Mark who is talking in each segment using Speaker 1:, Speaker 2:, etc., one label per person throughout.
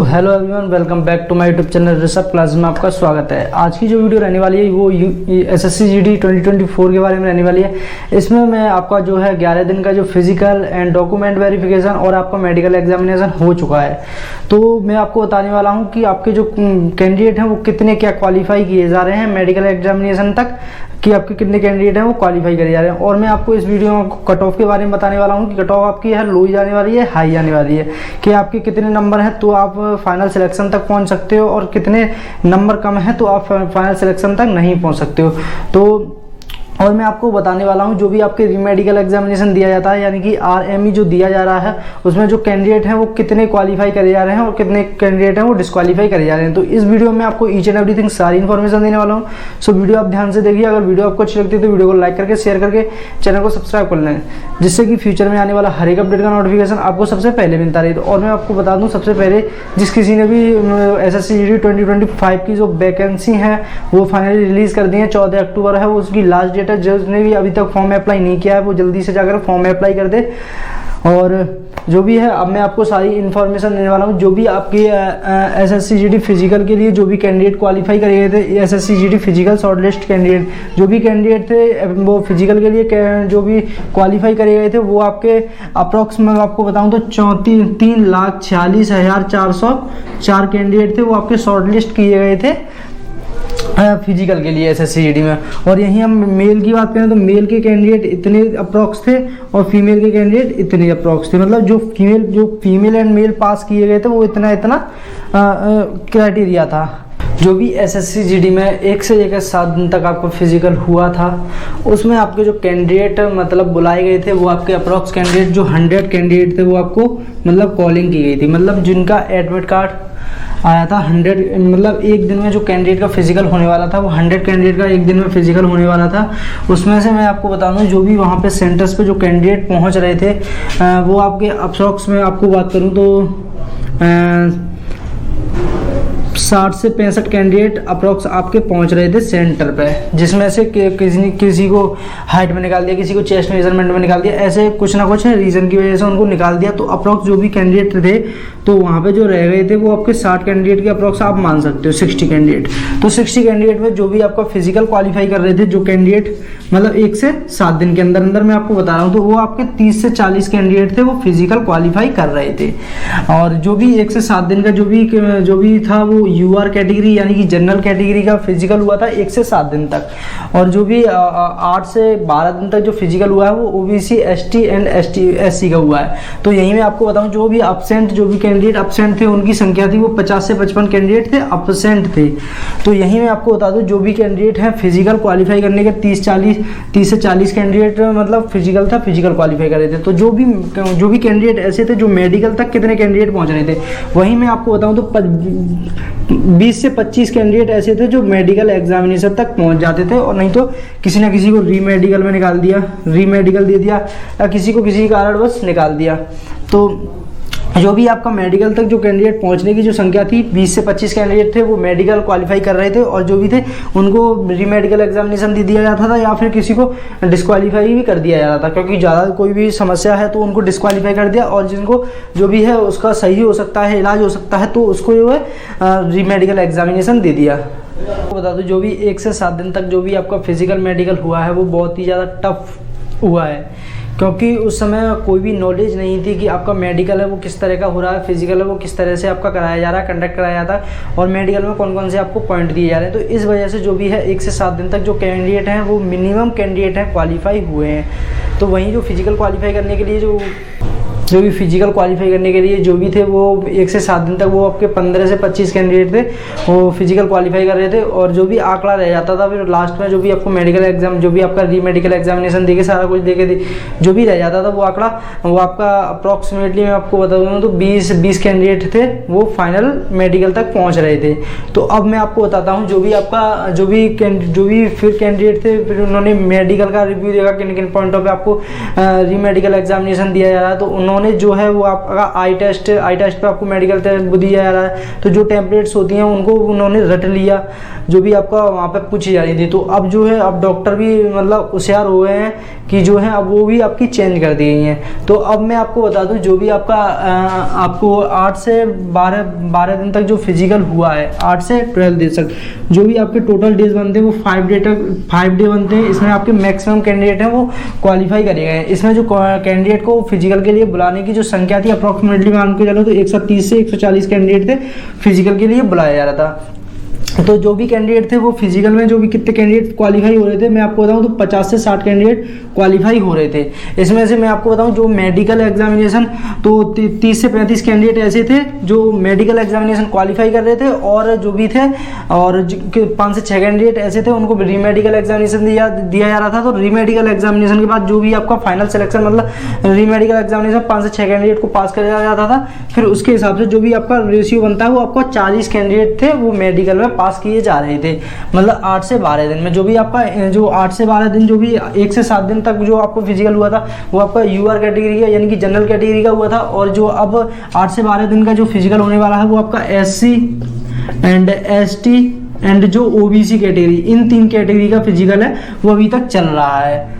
Speaker 1: Hello everyone, welcome back to my YouTube channel Rishabh class में आपका स्वागत है। आज की जो वीडियो रहने वाली है वो एसएससी जीडी 2024 के बारे में रहने वाली है। इसमें मैं आपका जो है 11 दिन का जो फिजिकल एंड डॉक्यूमेंट वेरिफिकेशन और आपका मेडिकल एग्जामिनेशन हो चुका है, तो मैं आपको बताने वाला हूँ कि आपके जो कैंडिडेट हैं वो कितने क्या क्वालिफाई किए जा रहे हैं मेडिकल एग्जामिनेशन तक, कि आपके कितने कैंडिडेट हैं वो क्वालिफाई करे जा रहे हैं। और मैं आपको इस वीडियो में कट ऑफ के बारे में बताने वाला हूँ कि कट ऑफ आपकी है लो जाने वाली है हाई जाने वाली है, कि आपके कितने नंबर हैं तो आप फाइनल सिलेक्शन तक पहुँच सकते हो और कितने नंबर कम है तो आप फाइनल सिलेक्शन तक नहीं पहुँच सकते हो। तो और मैं आपको बताने वाला हूं जो भी आपके रीमेडिकल एग्जामिनेशन दिया जाता है, यानी कि आरएमई जो दिया जा रहा है, उसमें जो कैंडिडेट हैं वो कितने क्वालिफाई करे जा रहे हैं और कितने कैंडिडेट हैं वो डिस्क्वालीफाई करे जा रहे हैं। तो इस वीडियो में आपको ईच एंड एवरीथिंग सारी इन्फॉर्मेशन देने वाला हूं। सो वीडियो आप ध्यान से देखिए। अगर वीडियो आपको अच्छी लगती है तो वीडियो को लाइक करके शेयर करके चैनल को सब्सक्राइब कर लें, जिससे कि फ्यूचर में आने वाला हर एक अपडेट का नोटिफिकेशन आपको सबसे पहले मिलता रहे। और मैं आपको बता दूँ, सबसे पहले जिस किसी ने भी एसएससी जीडी 2025 की जो वैकेंसी है वो फाइनली रिलीज कर दी है, 14 अक्टूबर है वो उसकी लास्ट डेट है। जिसने भी अभी तक फॉर्म अप्लाई नहीं किया है वो जल्दी से जाकर फॉर्म अप्लाई कर दे। और जो भी है अब मैं आपको सारी इन्फॉर्मेशन देने वाला हूँ। जो भी आपकी एसएससी जीडी फिजिकल के लिए जो भी कैंडिडेट क्वालिफाई करे गए थे, SSC GD physical short list candidate जो भी कैंडिडेट थे वो फिजिकल के लिए जो भी क्वालिफाई करे गए थे वो आपके अप्रॉक्स में आपको बताऊँ तो 3,46,404 कैंडिडेट थे, वो आपके शॉर्ट लिस्ट किए गए थे फिजिकल के लिए एसएससी जीडी में। और यहीं हम मेल की बात करें तो मेल के कैंडिडेट इतने अप्रॉक्स थे और फीमेल के कैंडिडेट इतने अप्रॉक्स थे। मतलब जो फीमेल एंड मेल पास किए गए थे वो इतना क्राइटेरिया था। जो भी एसएससी जीडी में 1 से लेकर 7 दिन तक आपको फिजिकल हुआ था, उसमें आपके जो कैंडिडेट मतलब बुलाए गए थे वो आपके अप्रॉक्स कैंडिडेट जो 100 कैंडिडेट थे वो आपको मतलब कॉलिंग की गई थी। मतलब जिनका एडमिट कार्ड आया था 100, मतलब एक दिन में जो कैंडिडेट का फिजिकल होने वाला था वो 100 कैंडिडेट का एक दिन में फिजिकल होने वाला था। उसमें से मैं आपको बता दूं जो भी वहाँ पे सेंटर्स पे जो कैंडिडेट पहुँच रहे थे वो आपके अप्रॉक्स में आपको बात करूँ तो 60 से 65 कैंडिडेट अप्रॉक्स आपके पहुंच रहे थे सेंटर पे, जिसमें से किसी को हाइट में निकाल दिया, किसी को चेस्ट मेजरमेंट में निकाल दिया, ऐसे कुछ ना कुछ रीज़न की वजह से उनको निकाल दिया। तो अप्रॉक्स जो भी कैंडिडेट थे तो वहाँ पे जो रह गए थे वो आपके 60 कैंडिडेट के अप्रॉक्स आप मान सकते हो 60 कैंडिडेट। तो 60 कैंडिडेट में जो भी आपका फिजिकल क्वालिफाई कर रहे थे जो कैंडिडेट मतलब 1 से 7 दिन के अंदर अंदर मैं आपको बता रहा हूँ, तो वो आपके 30 से 40 कैंडिडेट थे वो फिजिकल क्वालिफाई कर रहे थे। और जो भी 1 से 7 दिन का जो भी था वो यूआर कैटेगरी यानी कि जनरल कैटेगरी का फिजिकल हुआ था 1 से 7 दिन तक। और जो भी 8 से 12 दिन तक जो फिजिकल हुआ है वो ओबीसी एसटी एंड एससी का हुआ है। तो यही मैं आपको बताऊं जो भी कैंडिडेट एब्सेंट थे उनकी संख्या थी वो 50 से 55 कैंडिडेट थे एब्सेंट थे। तो यही मैं आपको बता दूं जो भी कैंडिडेट हैं फिजिकल क्वालिफाई करने के 30 से 40 कैंडिडेट मतलब फिजिकल क्वालिफाई कर रहे थे। तो जो भी कैंडिडेट ऐसे थे जो मेडिकल तक कितने कैंडिडेट पहुंच रहे थे, वहीं मैं आपको बताऊं तो 20 से 25 कैंडिडेट ऐसे थे जो मेडिकल एग्जामिनेशन तक पहुंच जाते थे, और नहीं तो किसी ना किसी को रीमेडिकल में निकाल दिया, रीमेडिकल दे दिया, या किसी को किसी कारण बस निकाल दिया। तो जो भी आपका मेडिकल तक जो कैंडिडेट पहुंचने की जो संख्या थी 20 से 25 कैंडिडेट थे वो मेडिकल क्वालिफाई कर रहे थे, और जो भी थे उनको रीमेडिकल एग्जामिनेशन दे दिया जाता था या फिर किसी को डिस्क्वालीफाई भी कर दिया जाता था, क्योंकि ज़्यादा कोई भी समस्या है तो उनको डिस्क्वालीफाई कर दिया, और जिनको जो भी है उसका सही हो सकता है, इलाज हो सकता है, तो उसको जो है रीमेडिकल एग्जामिनेशन दे दिया। बता दूं जो भी 1 से 7 दिन तक जो भी आपका फिजिकल मेडिकल हुआ है वो बहुत ही ज़्यादा टफ हुआ है, क्योंकि उस समय कोई भी नॉलेज नहीं थी कि आपका मेडिकल है वो किस तरह का हो रहा है, फिजिकल है वो किस तरह से आपका कराया जा रहा है, कंडक्ट कराया जाता है, और मेडिकल में कौन कौन से आपको पॉइंट दिए जा रहे हैं। तो इस वजह से जो भी है 1 से 7 दिन तक जो कैंडिडेट हैं वो मिनिमम कैंडिडेट हैं क्वालिफाई हुए हैं। तो वहीं जो फिजिकल क्वालिफाई करने के लिए जो भी फिजिकल क्वालिफाई करने के लिए जो भी थे वो 1 से 7 दिन तक वो आपके 15 से 25 कैंडिडेट थे वो फिजिकल क्वालिफाई कर रहे थे। और जो भी आंकड़ा रह जाता था फिर लास्ट में जो भी आपको मेडिकल एग्जाम जो भी आपका रीमेडिकल एग्जामिनेशन देके सारा कुछ देके जो भी रह जाता था वो आंकड़ा वो आपका अप्रॉक्सीमेटली मैं आपको बता दूँ तो 20 कैंडिडेट थे वो फाइनल मेडिकल तक पहुँच रहे थे। तो अब मैं आपको बताता हूँ जो भी फिर कैंडिडेट थे फिर उन्होंने मेडिकल का रिव्यू देखा किन किन पॉइंटों पर आपको रीमेडिकल एग्जामिनेशन दिया जा रहा है। तो उन्होंने जो है वो आपका आई टेस्ट पे आपको मेडिकल टेस्ट दिया जा रहा है, तो जो टेम्पलेट्स होती हैं उनको उन्होंने रट लिया जो भी आपका वहाँ पे पूछी जा रही थी। तो अब जो है अब डॉक्टर भी मतलब होशियार हो गए हैं कि जो है अब वो भी आपकी चेंज कर दी गई हैं। तो अब मैं आपको बता दूं, जो भी आपका आपको 8 से 12 दिन तक जो फिजिकल हुआ है, 8 से 12 दिन तक जो भी आपके टोटल डेज बनते हैं वो 5 डे बनते हैं। इसमें आपके मैक्सिमम कैंडिडेट हैं वो क्वालिफाई करे गए हैं। इसमें जो कैंडिडेट को फिजिकल के लिए बुलाने की जो संख्या थी अप्रॉक्सीमेटली मान के चलो तो 130 से 140 कैंडिडेट थे फिजिकल के लिए बुलाया जा रहा था। तो जो भी कैंडिडेट थे वो फिजिकल में जो भी कितने कैंडिडेट क्वालिफाई हो रहे थे मैं आपको बताऊं तो 50 से 60 कैंडिडेट क्वालिफाई हो रहे थे। इसमें से मैं आपको बताऊं जो मेडिकल एग्जामिनेशन तो 30 से 35 कैंडिडेट ऐसे थे जो मेडिकल एग्जामिनेशन क्वालिफाई कर रहे थे, और जो भी थे और 5 से 6 कैंडिडेट ऐसे थे उनको री मेडिकल एग्जामिनेशन दिया जा रहा था। तो री मेडिकल एग्जामिनेशन के बाद जो भी आपका फाइनल सिलेक्शन मतलब री मेडिकल एग्जामिनेशन 5 से 6 कैंडिडेट को पास किया जाता था। फिर उसके हिसाब से जो भी आपका रेशियो बनता है वो आपका 40 कैंडिडेट थे वो मेडिकल में पास किए जा रहे थे, मतलब 8 से 12 दिन में। जो भी आपका जो 8 से 12 दिन जो भी 1 से 7 दिन तक जो आपको फिजिकल हुआ था वो आपका यूआर कैटेगरी का यानी कि जनरल कैटेगरी का हुआ था, और जो अब 8 से 12 दिन का जो फिजिकल होने वाला है वो आपका SC एंड ST एंड जो OBC कैटेगरी, इन 3 कैटेगरी का फिजिकल है वो अभी तक चल रहा है।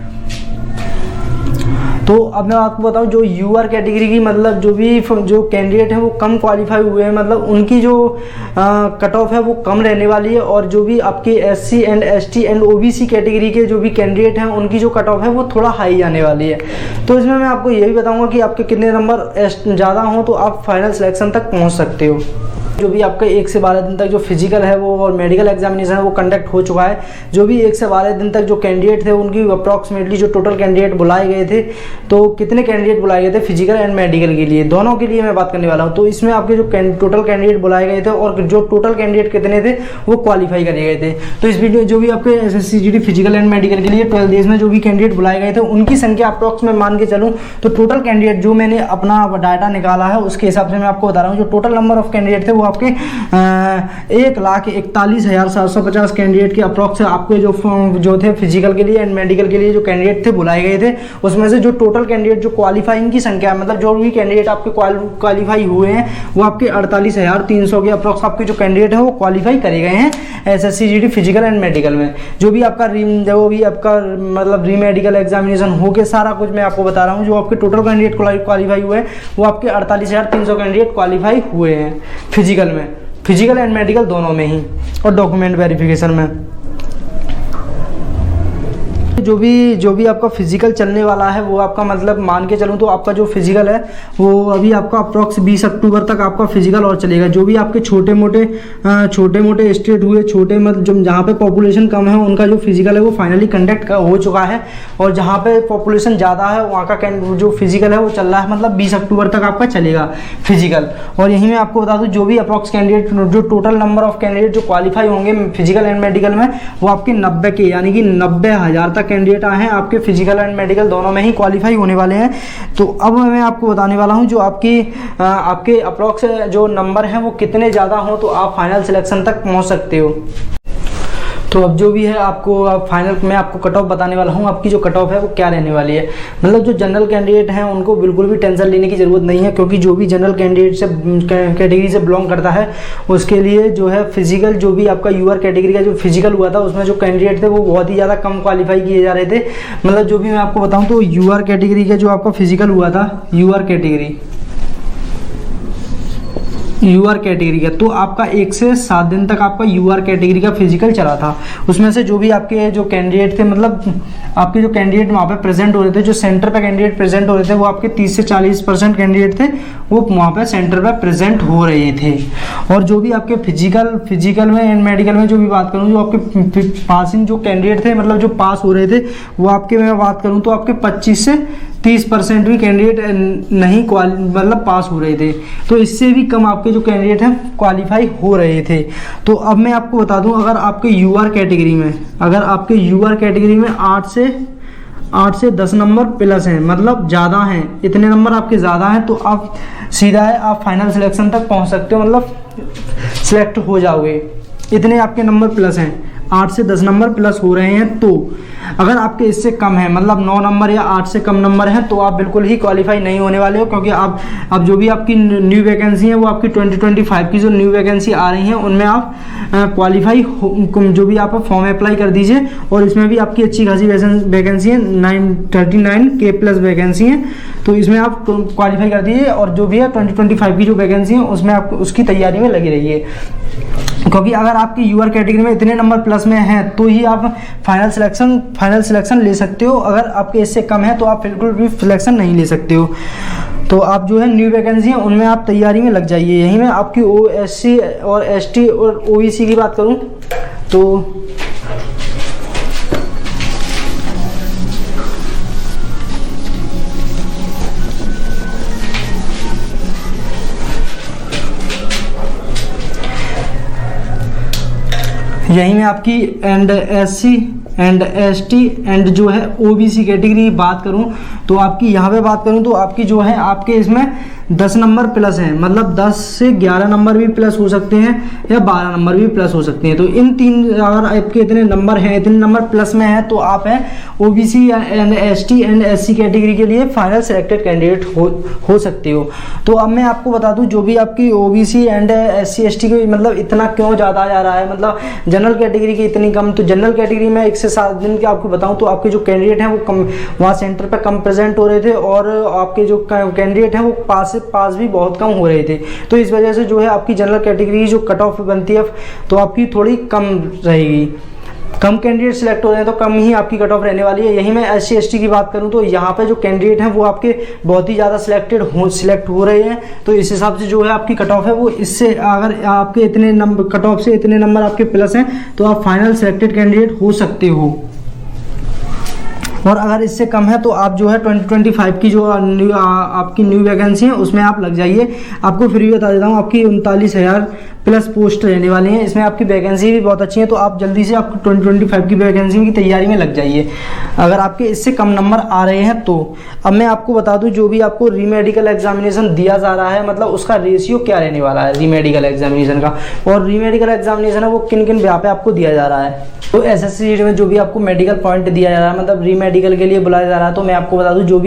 Speaker 1: तो अब मैं आपको बताऊं जो यूआर कैटेगरी की मतलब जो कैंडिडेट हैं वो कम क्वालिफाई हुए हैं, मतलब उनकी जो कट ऑफ है वो कम रहने वाली है, और जो भी आपके SC and ST and OBC category के जो भी कैंडिडेट हैं उनकी जो कट ऑफ है वो थोड़ा हाई आने वाली है। तो इसमें मैं आपको ये भी बताऊंगा कि आपके कितने नंबर ज़्यादा हों तो आप फाइनल सिलेक्शन तक पहुँच सकते हो। जो भी आपका 1 से 12 दिन तक जो फिजिकल है वो और मेडिकल एग्जामिनेशन है वो कंडक्ट हो चुका है। जो भी 1 से 12 दिन तक जो कैंडिडेट थे उनकी अप्रॉक्सीमेटली जो टोटल कैंडिडेट बुलाए गए थे, तो कितने कैंडिडेट बुलाए गए थे फिजिकल एंड मेडिकल के लिए, दोनों के लिए मैं बात करने वाला हूँ। तो इसमें आपके जो टोटल कैंडिडेट बुलाए गए थे और जो टोटल कैंडिडेट कितने थे वो क्वालिफाई करे गए थे। तो इस वीडियो जो भी आपके SSCGD फिजिकल एंड मेडिकल के लिए 12 डेज में जो भी कैंडिडेट बुलाए गए थे उनकी संख्या अप्रॉक्स में मान के चलूँ तो टोटल कैंडिडेट जो मैंने अपना डाटा निकाला है उसके हिसाब से मैं आपको बता रहा हूँ। जो टोटल नंबर ऑफ कैंडिडेट थे वो आपके 1,41,750 कैंडिडेट के अप्रॉक्स आपके जो थे फिजिकल के लिए एंड मेडिकल के लिए जो कैंडिडेट थे बुलाए गए थे, उसमें से जो टोटल कैंडिडेट जो क्वालिफाइंग की संख्या मतलब जो भी कैंडिडेट आपके क्वालिफाई हुए हैं वो आपके 48,300 के अप्रॉक्स आपके जो कैंडिडेट है वो क्वालिफाई करे गए हैं SSCGD फिजिकल एंड मेडिकल में। जो भी आपका मतलब री मेडिकल एग्जामिनेशन हो के सारा कुछ मैं आपको बता रहा हूँ। जो आपके टोटल कैंडिडेट क्वालिफाई हुए हैं वो आपके 48,300 कैंडिडेट क्वालिफाई हुए हैं फिजिकल में, फिजिकल एंड मेडिकल दोनों में ही, और डॉक्यूमेंट वेरिफिकेशन में। जो भी आपका फिजिकल चलने वाला है वो आपका मतलब मान के चलूँ तो आपका जो फिजिकल है वो अभी आपका अप्रॉक्स 20 अक्टूबर तक आपका फिजिकल और चलेगा। जो भी आपके छोटे मोटे स्टेट हुए, छोटे मतलब जहाँ पे पॉपुलेशन कम है उनका जो फिजिकल है वो फाइनली कंडक्ट हो चुका है, और जहाँ पे पॉपुलेशन ज़्यादा है वहाँ का जो फिजिकल है वो चल रहा है, मतलब 20 अक्टूबर तक आपका चलेगा फिजिकल। और यही मैं आपको बता दूँ जो भी अप्रॉक्स कैंडिडेट जो टोटल नंबर ऑफ कैंडिडेट जो क्वालिफाई होंगे फिजिकल एंड मेडिकल में वो आपके 90 के यानी कि 90,000 तक कैंडिडेट आए हैं आपके फिजिकल एंड मेडिकल दोनों में ही क्वालिफाई होने वाले हैं। तो अब मैं आपको बताने वाला हूं जो आपके अप्रॉक्स जो नंबर हैं वो कितने ज़्यादा हों तो आप फाइनल सिलेक्शन तक पहुंच सकते हो। तो अब जो भी है आपको फाइनल मैं आपको कट ऑफ बताने वाला हूँ। आपकी जो कट ऑफ है वो क्या रहने वाली है, मतलब जो जनरल कैंडिडेट हैं उनको बिल्कुल भी टेंशन लेने की ज़रूरत नहीं है, क्योंकि जो भी जनरल कैंडिडेट से कैटेगरी से बिलोंग करता है उसके लिए जो है फिजिकल जो भी आपका यूआर कैटेगरी का जो फिजिकल हुआ था उसमें जो कैंडिडेट थे वो बहुत ही ज़्यादा कम क्वालिफाई किए जा रहे थे। मतलब जो भी मैं आपको बताऊँ तो यूआर कैटेगरी का जो आपका फिजिकल हुआ था यूआर कैटेगरी का, तो आपका 1 से 7 दिन तक आपका यूआर कैटेगरी का फिजिकल चला था। उसमें से जो भी आपके जो कैंडिडेट थे मतलब आपके जो कैंडिडेट वहाँ पे प्रेजेंट हो रहे थे, जो सेंटर पे कैंडिडेट प्रेजेंट हो रहे थे वो आपके 30 से 40% कैंडिडेट थे वो वहाँ पे सेंटर पे प्रेजेंट हो रहे थे। और जो भी आपके फिजिकल में एंड मेडिकल में जो भी बात करूँ जो आपके पासिंग जो कैंडिडेट थे मतलब जो पास हो रहे थे वो आपके मैं बात करूँ तो आपके 25 से 30% भी कैंडिडेट नहीं मतलब पास हो रहे थे, तो इससे भी कम आपके जो कैंडिडेट हैं क्वालिफाई हो रहे थे। तो अब मैं आपको बता दूं अगर आपके यूआर कैटेगरी में 8 से 10 नंबर प्लस हैं मतलब ज़्यादा हैं, इतने नंबर आपके ज़्यादा हैं तो आप सीधा है आप फाइनल सिलेक्शन तक पहुंच सकते हो, मतलब सिलेक्ट हो जाओगे, इतने आपके नंबर प्लस हैं। 8 से 10 नंबर प्लस हो रहे हैं तो, अगर आपके इससे कम है मतलब 9 नंबर या 8 से कम नंबर है तो आप बिल्कुल ही क्वालिफाई नहीं होने वाले हो, क्योंकि आप अब जो भी आपकी न्यू वैकेंसी है वो आपकी 2025 की जो न्यू वैकेंसी आ रही हैं उनमें आप क्वालिफाई जो भी आप फॉर्म अप्लाई कर दीजिए, और इसमें भी आपकी अच्छी खासी वैकेंसी है, 939 के प्लस वैकेंसी है, तो इसमें आप क्वालिफाई कर दीजिए, और जो भी है 2025 की जो वैकेंसी है उसमें आप उसकी तैयारी में लगी रहिए, क्योंकि अगर आपकी यूआर कैटेगरी में इतने नंबर प्लस में हैं तो ही आप फाइनल सिलेक्शन ले सकते हो, अगर आपके इससे कम है तो आप बिल्कुल भी सिलेक्शन नहीं ले सकते हो। तो आप जो है न्यू वैकेंसी है उनमें आप तैयारी में लग जाइए। यहीं में आपकी OSC और ST और OBC की बात करूं तो यहीं में आपकी and SC and ST and जो है OBC कैटेगरी की बात करूं तो आपकी यहाँ पे बात करूं तो आपकी जो है आपके इसमें 10 नंबर प्लस हैं, मतलब 10 से 11 नंबर भी प्लस हो सकते हैं या 12 नंबर भी प्लस हो सकते हैं। तो इन तीन अगर आपके इतने नंबर हैं, इतने नंबर प्लस में हैं तो आप हैं OBC and ST and SC category के लिए फाइनल सेलेक्टेड कैंडिडेट हो सकते हो। तो अब मैं आपको बता दूं जो भी आपकी OBC एंड SC ST की मतलब इतना क्यों ज़्यादा जा रहा है, मतलब जनरल कैटेगरी की इतनी कम, तो जनरल कैटेगरी में 1 से 7 दिन के आपको बताऊं तो आपके जो कैंडिडेट हैं वो कम वहाँ सेंटर पर कम प्रेजेंट हो रहे थे, और आपके जो कैंडिडेट हैं वो पास भी बहुत कम हो रहे थे। तो इस वजह से जो है आपकी जनरल कैटेगरी जो कट ऑफ बनती है तो आपकी थोड़ी कम रहेगी, कम कैंडिडेट सिलेक्ट हो रहे हैं तो कम ही आपकी कट ऑफ रहने वाली है। यही मैं SC ST की बात करूं तो यहाँ पे जो कैंडिडेट हैं वो आपके बहुत ही ज़्यादा सिलेक्ट हो रहे हैं, तो इस हिसाब से जो है आपकी कट ऑफ है वो इससे अगर आपके इतने नंबर कट ऑफ से इतने नंबर आपके प्लस हैं तो आप फाइनल सिलेक्टेड कैंडिडेट हो सकते हो, और अगर इससे कम है तो आप जो है 2025 की जो आपकी न्यू वैकेंसी है उसमें आप लग जाइए। आपको फिर भी बता देता हूँ आपकी 39,000 प्लस पोस्ट रहने वाली हैं, इसमें आपकी वैकेंसी भी बहुत अच्छी है, तो आप जल्दी से आपको 2025 की वैकेंसी की तैयारी में लग जाइए अगर आपके इससे कम नंबर आ रहे हैं तो। अब मैं आपको बता दूं जो भी आपको रीमेडिकल एग्जामिनेशन दिया जा रहा है मतलब उसका रेशियो क्या रहने वाला है रीमेडिकल एग्जामिनेशन का, और रीमेडिकल एग्जामिनेशन है वो किन किन ब्याह पे आपको दिया जा रहा है। तो SSC में जो भी आपको मेडिकल पॉइंट दिया जा रहा है मतलब रीमेडिकल के लिए बुलाया जा रहा है, तो मैं आपको बता दूं जो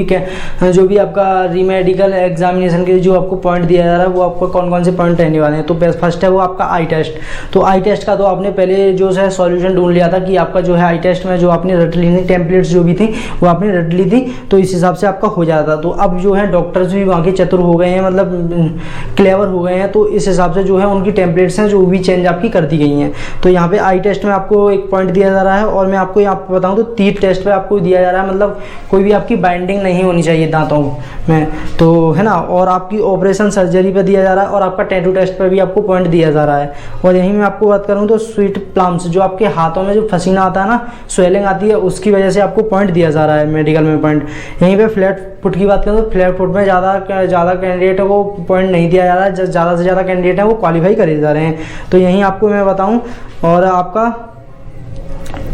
Speaker 1: भी आपका रीमेडिकल एग्जामिनेशन के लिए जो आपको पॉइंट दिया जा रहा है वो आपको कौन कौन से पॉइंट रहने वाले हैं। तो फर्स्ट है वो आपका आई टेस्ट, तो आई टेस्ट का तो आपने पहले जो है सॉल्यूशन ढूंढ लिया था कि आपका जो है आई टेस्ट में जो आपने रट ली थी टेम्पलेट्स जो भी थी वो आपने रट ली थी, तो इस हिसाब से आपका हो जाता था। तो अब जो है डॉक्टर्स भी वहाँ के चतुर हो गए हैं मतलब क्लेवर हो गए हैं, तो इस हिसाब से जो है उनकी टेम्पलेट्स हैं जो भी चेंज आपकी कर दी गई हैं। तो यहाँ पे आई टेस्ट में आपको एक पॉइंट दिया जा रहा है, और मैं आपको यहाँ पे बताऊँ तो टीथ टेस्ट पे आपको दिया जा रहा है, मतलब कोई भी आपकी बाइंडिंग नहीं होनी चाहिए दांतों में, तो है ना, और आपकी ऑपरेशन सर्जरी पे दिया जा रहा है, और आपका टैटू टेस्ट पे भी आपको पॉइंट दिया जा रहा है। और यहीं मैं आपको बात करूँ तो स्वीट प्लम्स जो आपके हाथों में जो पसीना आता है ना, स्वेलिंग आती है, उसकी वजह से आपको पॉइंट दिया जा रहा है मेडिकल में पॉइंट। यहीं पे फ्लैट फुट की बात करें तो फ्लैट फुट में ज़्यादा कैंडिडेट है वो पॉइंट नहीं दिया जा रहा है, ज़्यादा से ज़्यादा कैंडिडेट है वो क्वालिफाई करे जा रहे हैं। तो यहीं आपको मैं बताऊँ, और आपका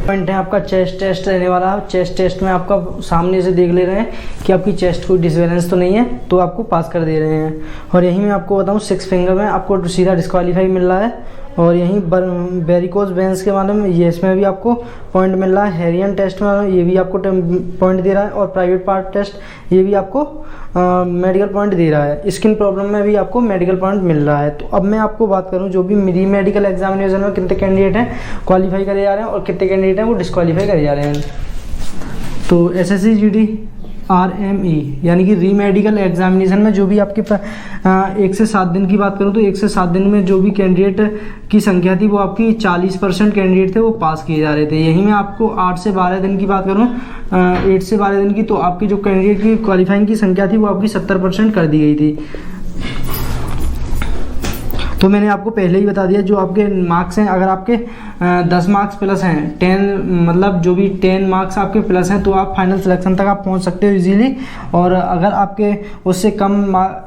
Speaker 1: पॉइंट है आपका चेस्ट टेस्ट रहने वाला है। चेस्ट टेस्ट में आपका सामने से देख ले रहे हैं कि आपकी चेस्ट कोई डिसबैलेंस तो नहीं है, तो आपको पास कर दे रहे हैं। और यहीं मैं आपको बताऊं 6 फिंगर में आपको सीधा डिस्क्वालीफाई मिल रहा है। और यहीं वेरिकोज वेंस के बारे में ये इसमें भी आपको पॉइंट मिल रहा है। हेरियन टेस्ट में ये भी आपको पॉइंट दे रहा है, और प्राइवेट पार्ट टेस्ट ये भी आपको मेडिकल पॉइंट दे रहा है। स्किन प्रॉब्लम में भी आपको मेडिकल पॉइंट मिल रहा है। तो अब मैं आपको बात करूं जो भी री मेडिकल एग्जामिनेशन में कितने कैंडिडेट हैं क्वालिफाई करे जा रहे हैं और कितने कैंडिडेट हैं वो डिस्क्वालीफाई करे जा रहे हैं। तो SSC GD RME यानी कि री मेडिकल एग्जामिनेशन में जो भी आपके 1 से 7 दिन की बात करूं तो 1 से 7 दिन में जो भी कैंडिडेट की संख्या थी वो आपकी 40% कैंडिडेट थे वो पास किए जा रहे थे। यहीं मैं आपको 8 से 12 दिन की बात करूं 8 से 12 दिन की, तो आपकी जो कैंडिडेट की क्वालिफाइंग की संख्या थी वो आपकी 70% कर दी गई थी। तो मैंने आपको पहले ही बता दिया जो आपके मार्क्स हैं, अगर आपके 10 मार्क्स प्लस हैं 10 मतलब जो भी 10 मार्क्स आपके प्लस हैं तो आप फाइनल सिलेक्शन तक आप पहुंच सकते हो इजीली। और अगर आपके उससे कम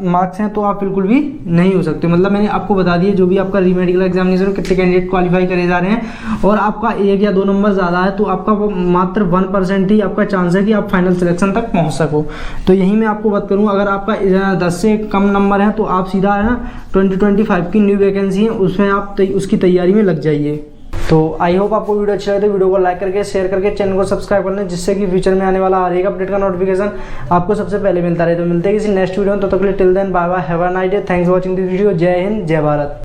Speaker 1: मार्क्स हैं तो आप बिल्कुल भी नहीं हो सकते। मतलब मैंने आपको बता दिया जो भी आपका री मेडिकल एग्जामिनेशन में कितने कैंडिडेट क्वालिफाई करे जा रहे हैं, और आपका 1 या 2 नंबर ज़्यादा है तो आपका मात्र 1% ही आपका चांस है कि आप फाइनल सिलेक्शन तक पहुँच सको। तो यही मैं आपको बात करूँ, अगर आपका 10 से कम नंबर है तो आप सीधा है ना 2025 की न्यू वैकेंसी है उसमें आप उसकी तैयारी में लग जाइए। तो आई होप आपको वीडियो अच्छा लगे तो वीडियो को लाइक करके शेयर करके चैनल को सब्सक्राइब कर लें, जिससे कि फ्यूचर में आने वाला हर एक अपडेट का नोटिफिकेशन आपको सबसे पहले मिलता रहे। तो मिलते हैं किसी नेक्स्ट वीडियो में, तो तब तक के लिए till then bye bye, have a nice day, thanks for watching this video. जय हिंद, जय भारत।